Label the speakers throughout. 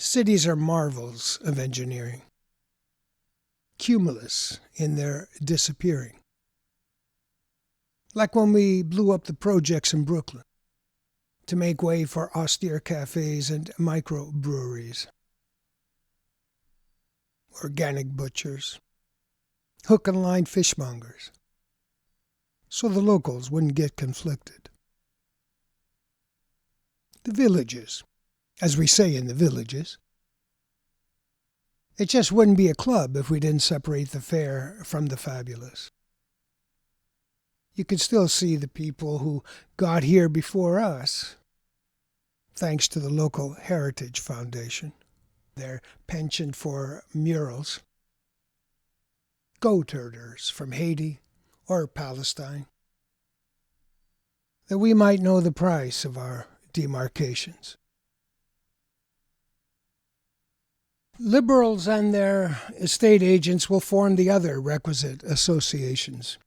Speaker 1: Cities are marvels of engineering, cumulous in their disappearing. Like when we blew up the projects in Brooklyn to make way for austere cafés and microbreweries, organic butchers, hook and line fishmongers, so the locals wouldn't get conflicted. The villages, as we say in the villages. It just wouldn't be a club if we didn't separate the fair from the fabulous. You could still see the people who got here before us, thanks to the local Heritage Foundation, their penchant for murals, goat herders from Haiti or Palestine, that we might know the price of our demarcations. Liberals and their estate agents will form the other requisite associations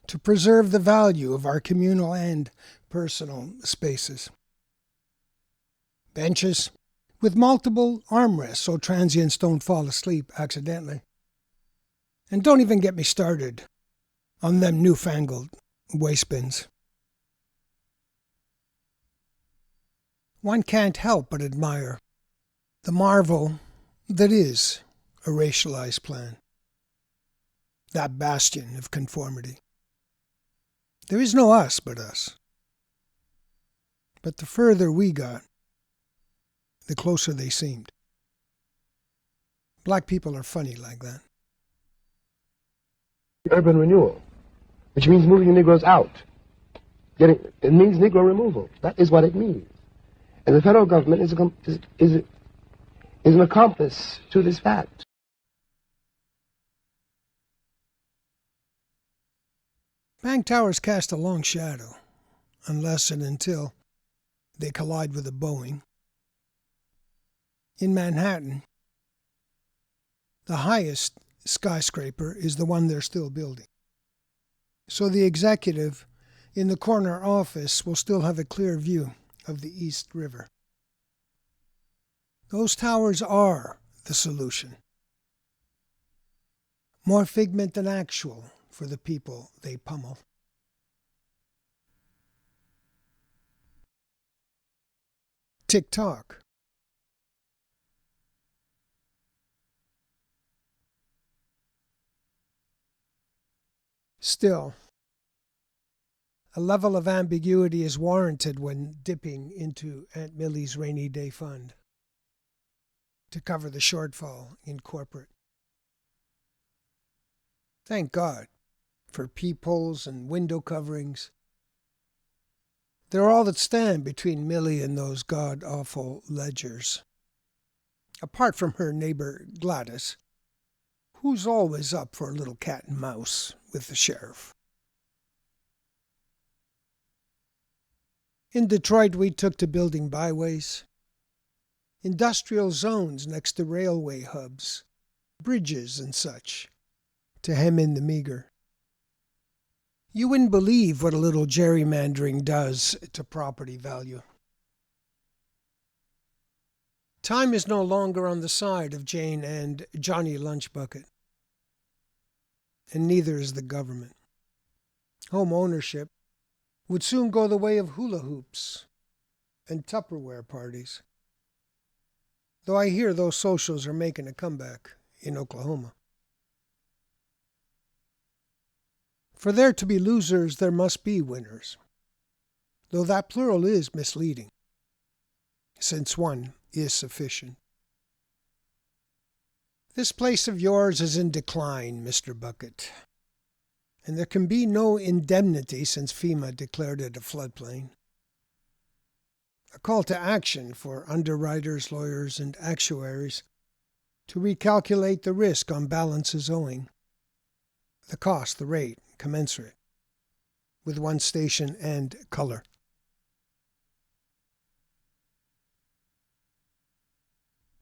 Speaker 1: to preserve the value of our communal and personal spaces. Benches with multiple armrests so transients don't fall asleep accidentally. And don't even get me started on them newfangled waste bins. One can't help but admire the marvel that is a racialized plan, that bastion of conformity. There is no us but us. But the further we got, the closer they seemed. Black people are funny like that.
Speaker 2: Urban renewal, which means moving the Negroes out. It means Negro removal. That is what it means. And the federal government is an accomplice to this fact.
Speaker 1: Bank towers cast a long shadow, unless and until they collide with a Boeing. In Manhattan, the highest skyscraper is the one they're still building. So the executive in the corner office will still have a clear view of the East River. Those towers are the solution. More figment than actual for the people they pummel. Tick-tock. Still, a level of ambiguity is warranted when dipping into Aunt Millie's rainy day fund to cover the shortfall in corporate. Thank God for peepholes and window coverings. They're all that stand between Millie and those god-awful ledgers. Apart from her neighbor Gladys, who's always up for a little cat and mouse with the sheriff. In Detroit, we took to building byways, industrial zones next to railway hubs, bridges and such, to hem in the meager. You wouldn't believe what a little gerrymandering does to property value. Time is no longer on the side of Jane and Johnnie Lunchbucket, and neither is the government. Homeownership would soon go the way of hula-hoops and Tupperware parties, though I hear those socials are making a comeback in Oklahoma. For there to be losers, there must be winners, though that plural is misleading, since one is sufficient. This place of yours is in decline, Mr. Bucket, and there can be no indemnity since FEMA declared it a floodplain. A call to action for underwriters, lawyers, and actuaries to recalculate the risk on balances owing, the cost, the rate, commensurate with one station and color.